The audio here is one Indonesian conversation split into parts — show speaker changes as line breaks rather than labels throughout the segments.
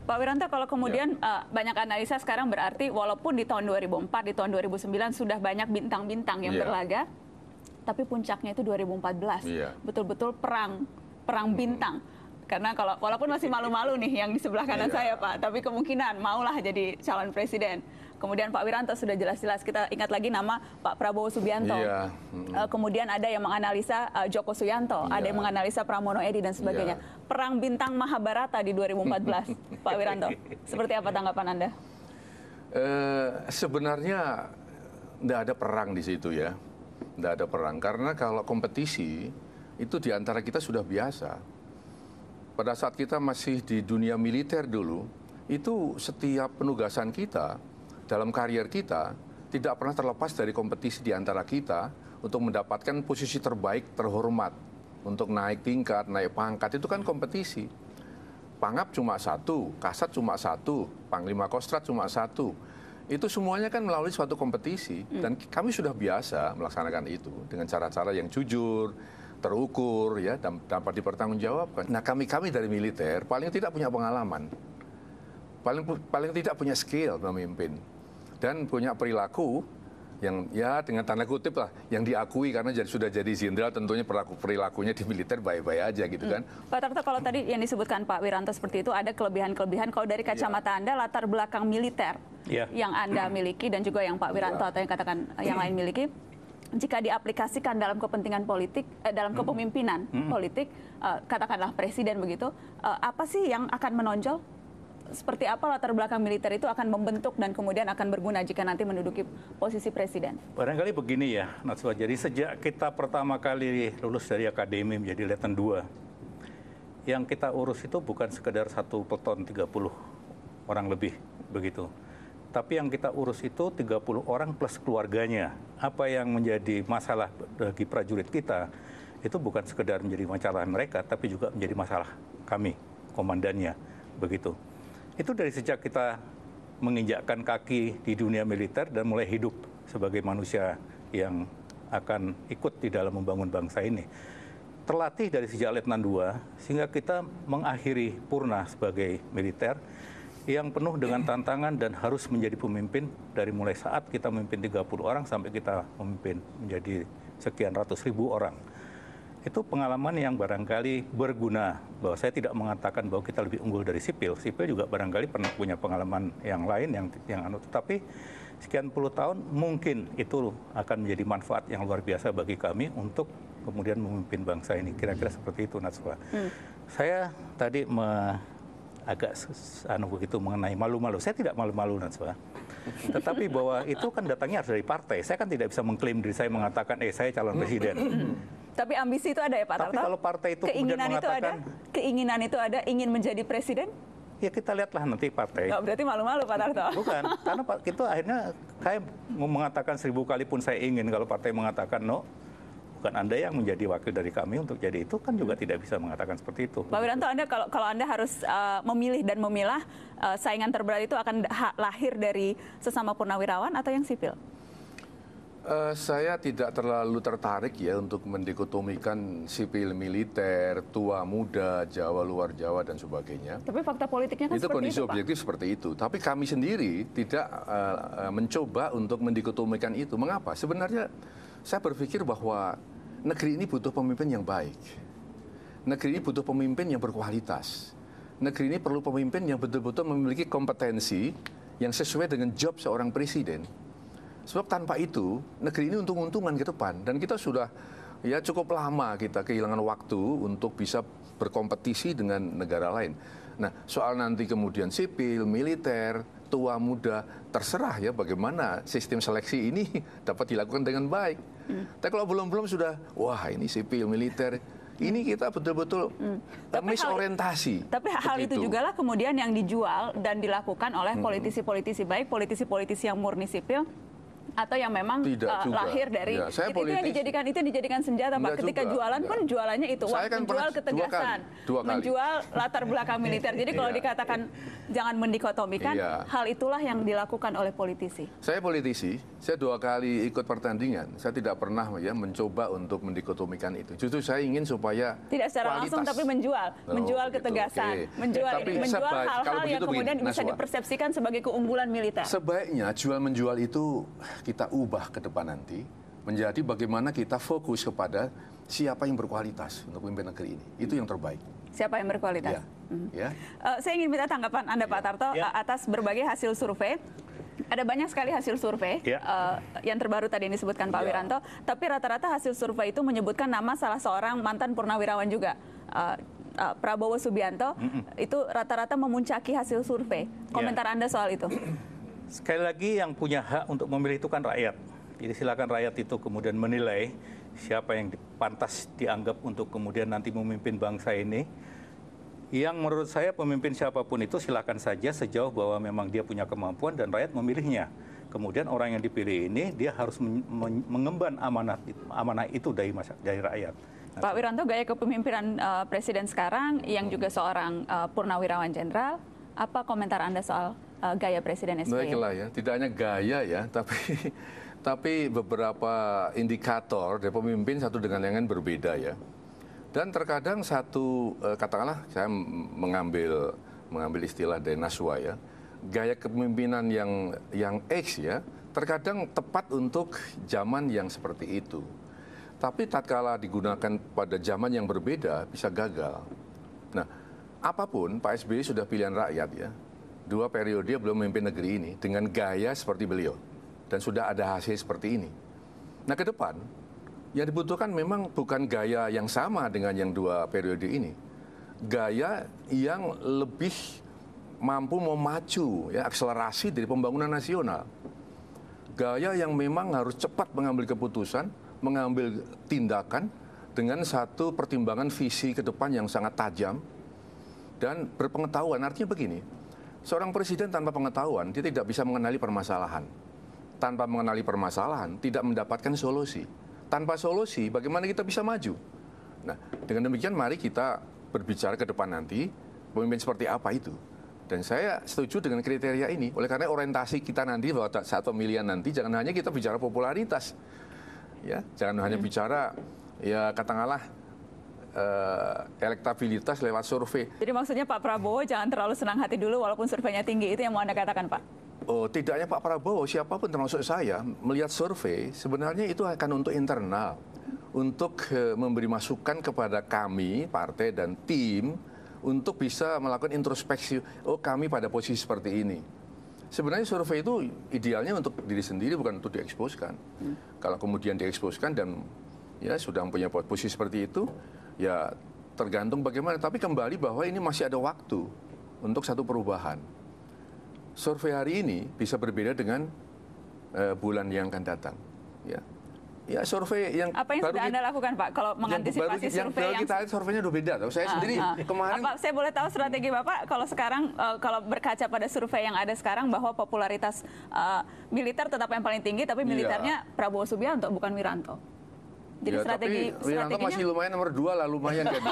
Pak Wiranto, kalau kemudian banyak analisa sekarang berarti walaupun di tahun 2004, di tahun 2009 sudah banyak bintang-bintang yang berlaga, tapi puncaknya itu 2014, betul-betul perang bintang. Karena kalau walaupun masih malu-malu nih yang di sebelah kanan saya Pak, tapi kemungkinan maulah jadi calon presiden. Kemudian Pak Wiranto sudah jelas-jelas, kita ingat lagi nama Pak Prabowo Subianto. Kemudian ada yang menganalisa Joko Suyanto, ada yang menganalisa Pramono Edi dan sebagainya. Perang bintang Mahabharata di 2014, Pak Wiranto. Seperti apa tanggapan Anda?
Sebenarnya tidak ada perang di situ ya. Tidak ada perang, karena kalau kompetisi itu di antara kita sudah biasa. Pada saat kita masih di dunia militer dulu, itu setiap penugasan kita dalam karier kita tidak pernah terlepas dari kompetisi di antara kita untuk mendapatkan posisi terbaik, terhormat, untuk naik tingkat, naik pangkat, itu kan kompetisi. Pangap cuma satu, Kasat cuma satu, Panglima Kostrat cuma satu. Itu semuanya kan melalui suatu kompetisi, dan kami sudah biasa melaksanakan itu dengan cara-cara yang jujur, terukur, ya, dan dapat dipertanggungjawabkan. Nah, kami dari militer paling tidak punya pengalaman, paling tidak punya skill memimpin, dan punya perilaku yang ya dengan tanda kutip lah yang diakui, karena sudah jadi jenderal, tentunya perilakunya di militer baik-baik aja gitu kan.
Pak Tarto, kalau tadi yang disebutkan Pak Wiranto seperti itu, ada kelebihan-kelebihan kalau dari kacamata Anda, latar belakang militer yang Anda miliki dan juga yang Pak Wiranto atau yang katakan yang lain miliki, jika diaplikasikan dalam kepentingan politik, dalam kepemimpinan politik, katakanlah presiden begitu, apa sih yang akan menonjol? Seperti apa latar belakang militer itu akan membentuk dan kemudian akan berguna jika nanti menduduki posisi presiden?
Barangkali begini ya, Natswa. Jadi sejak kita pertama kali lulus dari akademi menjadi Letnan 2, yang kita urus itu bukan sekedar satu peleton 30 orang lebih, begitu. Tapi yang kita urus itu 30 orang plus keluarganya. Apa yang menjadi masalah bagi prajurit kita, itu bukan sekedar menjadi masalah mereka, tapi juga menjadi masalah kami, komandannya, begitu. Itu dari sejak kita menginjakkan kaki di dunia militer dan mulai hidup sebagai manusia yang akan ikut di dalam membangun bangsa ini. Terlatih dari sejak Letnan 2, sehingga kita mengakhiri purna sebagai militer yang penuh dengan tantangan dan harus menjadi pemimpin dari mulai saat kita memimpin 30 orang sampai kita memimpin menjadi sekian ratus ribu orang. Itu pengalaman yang barangkali berguna, bahwa saya tidak mengatakan bahwa kita lebih unggul dari sipil. Sipil juga barangkali pernah punya pengalaman yang lain, tetapi sekian puluh tahun mungkin itu akan menjadi manfaat yang luar biasa bagi kami untuk kemudian memimpin bangsa ini. Kira-kira seperti itu, Natswa. Saya tadi agak begitu mengenai malu-malu. Saya tidak malu-malu, Natswa. Tetapi bahwa itu kan datangnya harus dari partai. Saya kan tidak bisa mengklaim diri saya mengatakan, saya calon presiden.
Tapi ambisi itu ada ya Pak Tarto?
Tapi kalau partai itu
keinginan itu ada, keinginan itu ada, ingin menjadi presiden?
Ya kita lihatlah nanti partai.
Nggak, berarti malu-malu Pak Tarto?
Bukan, karena itu akhirnya saya mengatakan 1000 kali pun saya ingin, kalau partai mengatakan no, bukan Anda yang menjadi wakil dari kami untuk jadi itu, kan juga tidak bisa mengatakan seperti itu.
Pak Wiranto, Anda kalau Anda harus memilih dan memilah, saingan terberat itu akan lahir dari sesama purnawirawan atau yang sipil?
Saya tidak terlalu tertarik ya untuk mendikotomikan sipil militer, tua muda, Jawa luar Jawa dan sebagainya.
Tapi fakta politiknya kan
itu
seperti
kondisi
itu,
objektif
Pak.
Seperti itu. Tapi kami sendiri tidak mencoba untuk mendikotomikan itu. Mengapa? Sebenarnya saya berpikir bahwa negeri ini butuh pemimpin yang baik. Negeri ini butuh pemimpin yang berkualitas. Negeri ini perlu pemimpin yang betul-betul memiliki kompetensi yang sesuai dengan job seorang presiden. Sebab tanpa itu, negeri ini untung-untungan ke depan. Dan kita sudah ya cukup lama kita kehilangan waktu untuk bisa berkompetisi dengan negara lain. Nah, soal nanti kemudian sipil, militer, tua, muda, terserah ya bagaimana sistem seleksi ini dapat dilakukan dengan baik. Tapi kalau belum sudah, wah ini sipil, militer, ini kita betul-betul misorientasi.
Tapi hal itu juga lah kemudian yang dijual dan dilakukan oleh politisi-politisi baik, politisi-politisi yang murni sipil, Atau yang memang lahir dari
ya,
itu yang dijadikan senjata, Pak. Ketika jualan pun jualannya itu
saya kan
menjual ketegasan,
dua kali.
menjual latar belakang militer. Jadi kalau dikatakan jangan mendikotomikan, hal itulah yang dilakukan oleh politisi.
Saya politisi, saya 2 kali ikut pertandingan. Saya tidak pernah mencoba untuk mendikotomikan itu. Justru saya ingin supaya
tidak secara langsung tapi menjual ketegasan, menjual hal-hal yang kemudian bisa dipersepsikan sebagai keunggulan militer.
Sebaiknya jual-menjual itu kita ubah ke depan nanti menjadi bagaimana kita fokus kepada siapa yang berkualitas untuk memimpin negeri ini. Itu yang terbaik.
Siapa yang berkualitas?
Ya.
Saya ingin minta tanggapan Anda, Pak Tarto, atas berbagai hasil survei. Ada banyak sekali hasil survei yang terbaru tadi yang disebutkan Pak Wiranto, tapi rata-rata hasil survei itu menyebutkan nama salah seorang mantan purnawirawan juga, Prabowo Subianto, itu rata-rata memuncaki hasil survei. Komentar Anda soal itu?
Sekali lagi yang punya hak untuk memilih itu kan rakyat. Jadi silakan rakyat itu kemudian menilai siapa yang pantas dianggap untuk kemudian nanti memimpin bangsa ini. Yang menurut saya pemimpin siapapun itu silakan saja sejauh bahwa memang dia punya kemampuan dan rakyat memilihnya. Kemudian orang yang dipilih ini dia harus mengemban amanah itu dari rakyat.
Pak Wiranto, gaya kepemimpinan Presiden sekarang yang juga seorang purnawirawan jenderal, apa komentar Anda soal gaya Presiden SBY?
Baiklah ya, tidak hanya gaya ya, tapi beberapa indikator dari pemimpin satu dengan yang lain berbeda ya. Dan terkadang katakanlah saya mengambil istilah dari Naswa ya, gaya kepemimpinan yang X ya, terkadang tepat untuk zaman yang seperti itu. Tapi tatkala digunakan pada zaman yang berbeda bisa gagal. Nah, apapun Pak SBY sudah pilihan rakyat ya. 2 periode belum memimpin negeri ini dengan gaya seperti beliau dan sudah ada hasil seperti ini. Nah, ke depan yang dibutuhkan memang bukan gaya yang sama dengan yang 2 periode ini. Gaya yang lebih mampu memacu ya akselerasi dari pembangunan nasional. Gaya yang memang harus cepat mengambil keputusan, mengambil tindakan dengan satu pertimbangan visi ke depan yang sangat tajam dan berpengetahuan. Artinya begini, seorang presiden tanpa pengetahuan, dia tidak bisa mengenali permasalahan. Tanpa mengenali permasalahan, tidak mendapatkan solusi. Tanpa solusi, bagaimana kita bisa maju? Nah, dengan demikian mari kita berbicara ke depan nanti, pemimpin seperti apa itu. Dan saya setuju dengan kriteria ini. Oleh karena orientasi kita nanti saat pemilihan nanti, jangan hanya kita bicara popularitas. Ya, jangan hanya bicara, ya katakanlah, elektabilitas lewat survei.
Jadi maksudnya Pak Prabowo jangan terlalu senang hati dulu walaupun surveinya tinggi, itu yang mau Anda katakan, Pak?
Oh, tidak hanya Pak Prabowo, siapapun termasuk saya, melihat survei sebenarnya itu akan untuk internal. Untuk memberi masukan kepada kami, partai dan tim, untuk bisa melakukan introspeksi, oh kami pada posisi seperti ini. Sebenarnya survei itu idealnya untuk diri sendiri, bukan untuk dieksposkan. Kalau kemudian dieksposkan dan ya sudah punya posisi seperti itu, ya tergantung bagaimana. Tapi kembali bahwa ini masih ada waktu untuk satu perubahan. Survei hari ini bisa berbeda dengan bulan yang akan datang. Ya survei yang
apa yang sudah Anda lakukan, Pak, kalau mengantisipasi survei yang
kita surveinya udah beda. Saya sendiri kemarin.
Saya boleh tahu strategi Bapak kalau sekarang kalau berkaca pada survei yang ada sekarang bahwa popularitas militer tetap yang paling tinggi, tapi militernya Prabowo Subianto bukan Wiranto. Jadi
tapi Wiranto masih lumayan nomor 2 lah, lumayan kan.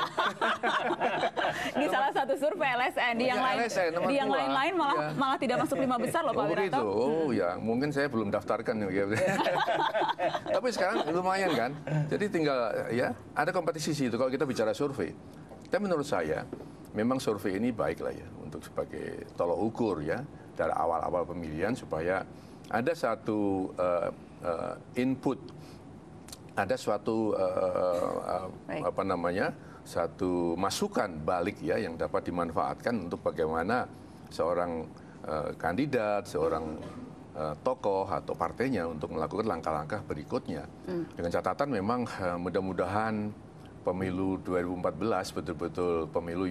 Di salah satu survei LSN, di yang lain malah tidak masuk 5 besar loh Pak Wiranto.
Oh ya, mungkin saya belum daftarkan ya. Tapi sekarang lumayan kan. Jadi tinggal ya ada kompetisi itu kalau kita bicara survei. Tapi menurut saya memang survei ini baik lah ya untuk sebagai tolok ukur ya dari awal-awal pemilihan supaya ada satu input. Ada suatu satu masukan balik ya yang dapat dimanfaatkan untuk bagaimana seorang kandidat, seorang tokoh atau partainya untuk melakukan langkah-langkah berikutnya. Dengan catatan memang mudah-mudahan pemilu 2014 betul-betul pemilu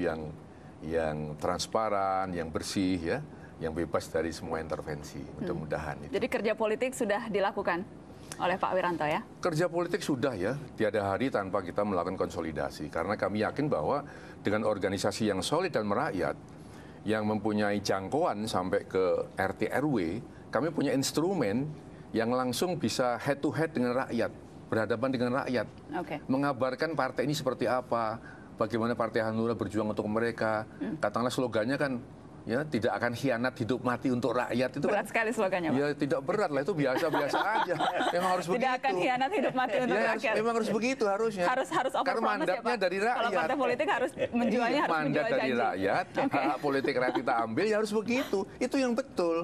yang transparan, yang bersih ya, yang bebas dari semua intervensi. Mudah-mudahan.
Jadi kerja politik sudah dilakukan oleh Pak Wiranto ya?
Kerja politik sudah ya, tiada hari tanpa kita melakukan konsolidasi. Karena kami yakin bahwa dengan organisasi yang solid dan merakyat, yang mempunyai jangkauan sampai ke RT RW, kami punya instrumen yang langsung bisa head to head dengan rakyat, berhadapan dengan rakyat, mengabarkan partai ini seperti apa, bagaimana Partai Hanura berjuang untuk mereka. Katakanlah slogannya kan, ya tidak akan khianat hidup mati untuk rakyat. Itu
berat sekali slogannya, Pak.
Ya tidak berat lah, itu biasa-biasa aja. Memang harus begitu.
Tidak akan khianat hidup mati untuk rakyat.
Memang harus begitu harusnya.
Harus
karena mandatnya dari rakyat.
Kalau partai politik harus menjualnya, harus
mandat
menjual
dari
janji.
rakyat, hak politik rakyat kita ambil, ya harus begitu. Itu yang betul.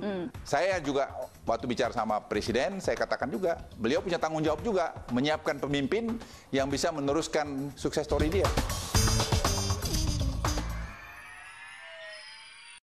Saya juga waktu bicara sama Presiden, saya katakan juga, beliau punya tanggung jawab juga menyiapkan pemimpin yang bisa meneruskan sukses story dia.